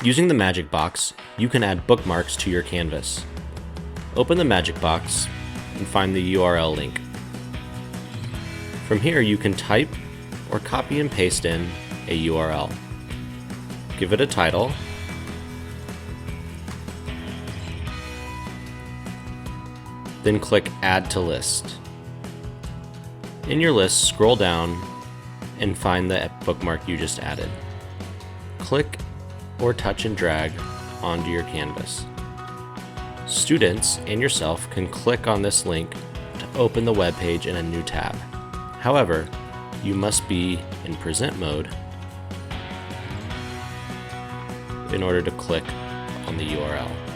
Using the magic box, you can add bookmarks to your canvas. Open the magic box and find the URL link. From here, you can type or copy and paste in a URL. Give it a title, then click Add to List. In your list, scroll down and find the bookmark you just added. Click or touch and drag onto your canvas. Students and yourself can click on this link to open the web page in a new tab. However, you must be in present mode in order to click on the URL.